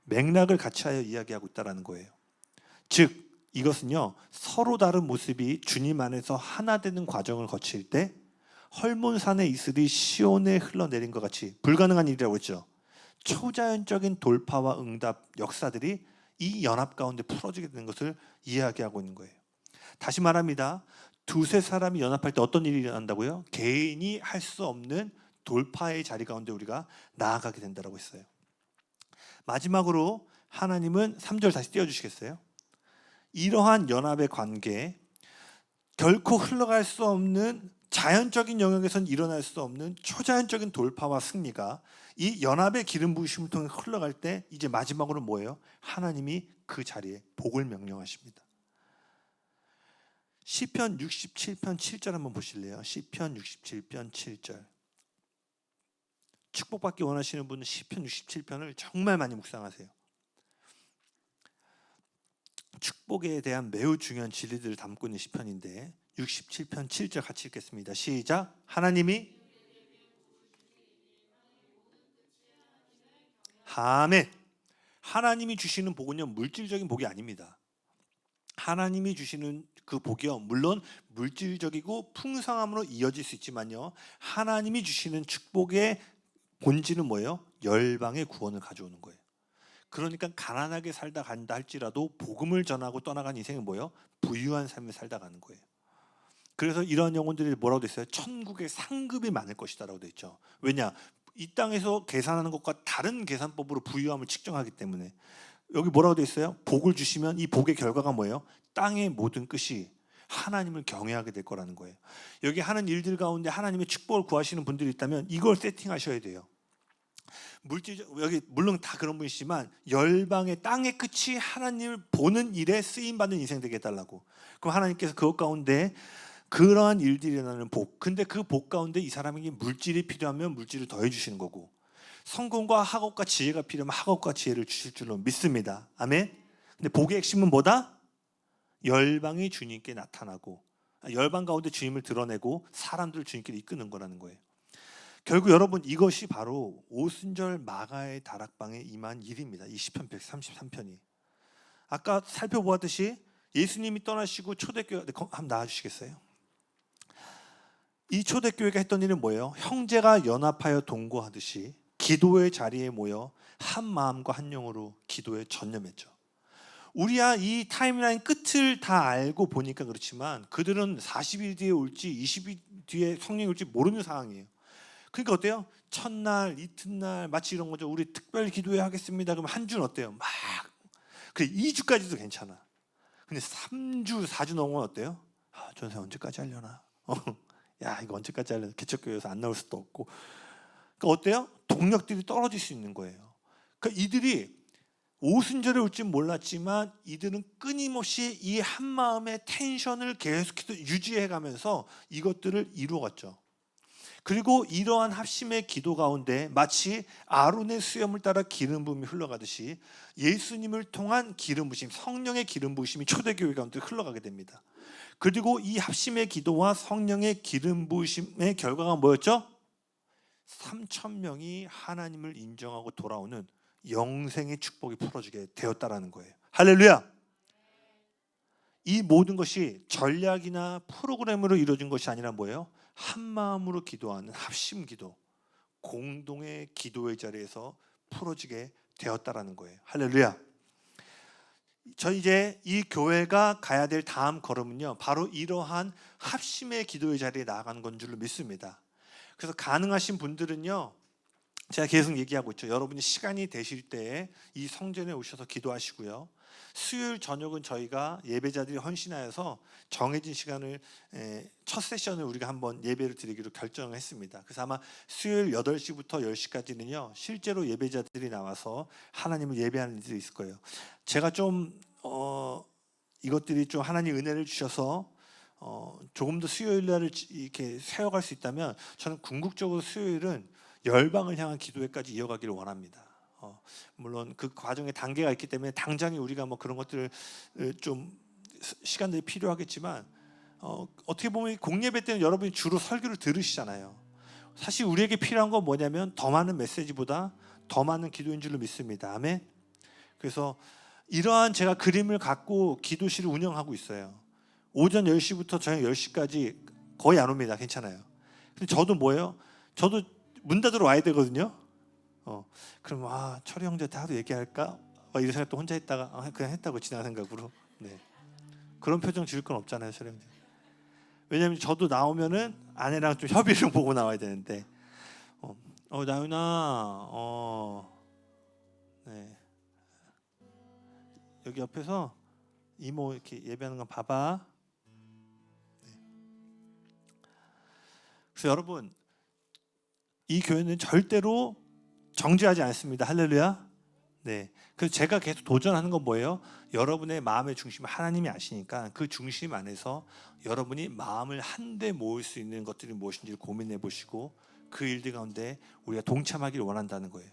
맥락을 같이 하여 이야기하고 있다는 거예요. 즉 이것은요, 서로 다른 모습이 주님 안에서 하나 되는 과정을 거칠 때 헐몬산의 이슬이 시온에 흘러내린 것 같이 불가능한 일이라고 했죠. 초자연적인 돌파와 응답 역사들이 이 연합 가운데 풀어지게 되는 것을 이야기하고 있는 거예요. 다시 말합니다. 두세 사람이 연합할 때 어떤 일이 일어난다고요? 개인이 할 수 없는 돌파의 자리 가운데 우리가 나아가게 된다고 했어요. 마지막으로 하나님은 3절 다시 띄워주시겠어요? 이러한 연합의 관계, 결코 흘러갈 수 없는 자연적인 영역에선 일어날 수 없는 초자연적인 돌파와 승리가 이 연합의 기름 부으심을 통해 흘러갈 때 이제 마지막으로 뭐예요? 하나님이 그 자리에 복을 명령하십니다. 시편 67편 7절 한번 보실래요? 시편 67편 7절. 축복받기 원하시는 분은 시편 67편을 정말 많이 묵상하세요. 축복에 대한 매우 중요한 진리들을 담고 있는 시편인데 67편 7절 같이 읽겠습니다. 시작. 하나님이 아멘. 하나님이 주시는 복은요, 물질적인 복이 아닙니다. 하나님이 주시는 그 복이요, 물론 물질적이고 풍성함으로 이어질 수 있지만요, 하나님이 주시는 축복의 본질은 뭐예요? 열방의 구원을 가져오는 거예요. 그러니까 가난하게 살다 간다 할지라도 복음을 전하고 떠나간 인생은 뭐예요? 부유한 삶을 살다 가는 거예요. 그래서 이런 영혼들이 뭐라고 돼 있어요? 천국의 상급이 많을 것이다라고 돼 있죠. 왜냐? 이 땅에서 계산하는 것과 다른 계산법으로 부유함을 측정하기 때문에. 여기 뭐라고 돼 있어요? 복을 주시면 이 복의 결과가 뭐예요? 땅의 모든 끝이 하나님을 경외하게 될 거라는 거예요. 여기 하는 일들 가운데 하나님의 축복을 구하시는 분들이 있다면 이걸 세팅하셔야 돼요. 여기 물론 다 그런 분이시지만 열방의 땅의 끝이 하나님을 보는 일에 쓰임받는 인생 되게 해달라고. 그럼 하나님께서 그것 가운데 그러한 일들이 일어나는 복, 근데 그 복 가운데 이 사람에게 물질이 필요하면 물질을 더해 주시는 거고, 성공과 학업과 지혜가 필요하면 학업과 지혜를 주실 줄로 믿습니다. 아멘. 근데 복의 핵심은 뭐다? 열방이 주님께 나타나고 열방 가운데 주님을 드러내고 사람들을 주님께 이끄는 거라는 거예요. 결국 여러분, 이것이 바로 오순절 마가의 다락방에 임한 일입니다. 이 시편 133편이. 아까 살펴보았듯이 예수님이 떠나시고 초대교회, 한번 나와주시겠어요? 이 초대교회가 했던 일은 뭐예요? 형제가 연합하여 동거하듯이 기도의 자리에 모여 한 마음과 한 영으로 기도에 전념했죠. 우리야 이 타임라인 끝을 다 알고 보니까 그렇지만 그들은 40일 뒤에 올지 20일 뒤에 성령이 올지 모르는 상황이에요. 그러니까 어때요? 첫날, 이튿날 마치 이런 거죠. 우리 특별 기도회 하겠습니다. 그럼 한 주는 어때요? 막 그래 2주까지도 괜찮아. 근데 3주, 4주 넘으면 어때요? 전세 언제까지 하려나? 야, 이거 언제까지 하려나? 개척교회에서 안 나올 수도 없고. 그러니까 어때요? 동력들이 떨어질 수 있는 거예요. 그러니까 이들이 오순절에 올지 몰랐지만 이들은 끊임없이 이 한마음의 텐션을 계속해서 유지해가면서 이것들을 이루어갔죠. 그리고 이러한 합심의 기도 가운데 마치 아론의 수염을 따라 기름 부음이 흘러가듯이 예수님을 통한 기름 부으심, 성령의 기름 부으심이 초대교회 가운데 흘러가게 됩니다. 그리고 이 합심의 기도와 성령의 기름 부으심의 결과가 뭐였죠? 3,000명이 하나님을 인정하고 돌아오는 영생의 축복이 풀어지게 되었다라는 거예요. 할렐루야! 이 모든 것이 전략이나 프로그램으로 이루어진 것이 아니라 뭐예요? 한 마음으로 기도하는 합심 기도, 공동의 기도의 자리에서 풀어지게 되었다라는 거예요. 할렐루야! 저 이제 이 교회가 가야 될 다음 걸음은요, 바로 이러한 합심의 기도의 자리에 나아가는 건 줄로 믿습니다. 그래서 가능하신 분들은요, 제가 계속 얘기하고 있죠. 여러분이 시간이 되실 때에 이 성전에 오셔서 기도하시고요. 수요일 저녁은 저희가 예배자들이 헌신하여서 정해진 시간을 첫 세션을 우리가 한번 예배를 드리기로 결정을 했습니다. 그래서 아마 수요일 8시부터 10시까지는요 실제로 예배자들이 나와서 하나님을 예배하는 일들이 있을 거예요. 제가 좀 이것들이 좀 하나님 은혜를 주셔서 조금 더 수요일 날을 이렇게 세워갈 수 있다면 저는 궁극적으로 수요일은 열방을 향한 기도회까지 이어가기를 원합니다. 물론 그 과정에 단계가 있기 때문에 당장에 우리가 뭐 그런 것들을 좀 시간들이 필요하겠지만 어떻게 보면 공예배 때는 여러분이 주로 설교를 들으시잖아요. 사실 우리에게 필요한 건 뭐냐면 더 많은 메시지보다 더 많은 기도인 줄로 믿습니다. 아멘. 그래서 이러한 제가 그림을 갖고 기도실을 운영하고 있어요. 오전 10시부터 저녁 10시까지 거의 안 옵니다. 괜찮아요. 근데 저도 뭐예요? 저도 문 닫으러 와야 되거든요. 그럼 철이 형제한테 하도 얘기할까? 이런 생각도 혼자 했다가 그냥 했다고 지난 생각으로. 네. 그런 표정 지을 건 없잖아요, 철이 형제. 왜냐면 저도 나오면은 아내랑 좀 협의를 보고 나와야 되는데. 나윤아, 네. 여기 옆에서 이모 이렇게 예배하는 거 봐봐. 네. 그래서 여러분, 이 교회는 절대로 정죄하지 않습니다. 할렐루야. 네. 그래서 제가 계속 도전하는 건 뭐예요? 여러분의 마음의 중심을 하나님이 아시니까 그 중심 안에서 여러분이 마음을 한데 모을 수 있는 것들이 무엇인지를 고민해 보시고 그 일들 가운데 우리가 동참하기를 원한다는 거예요.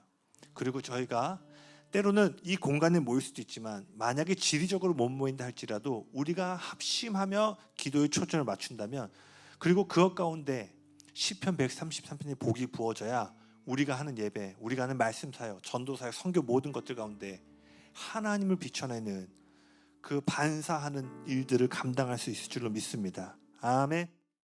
그리고 저희가 때로는 이 공간에 모일 수도 있지만 만약에 지리적으로 못 모인다 할지라도 우리가 합심하며 기도의 초점을 맞춘다면 그리고 그것 가운데 시편 133편의 복이 부어져야 우리가 하는 예배, 우리가 하는 말씀 사역, 전도 사역, 선교 모든 것들 가운데 하나님을 비춰내는 그 반사하는 일들을 감당할 수 있을 줄로 믿습니다. 아멘.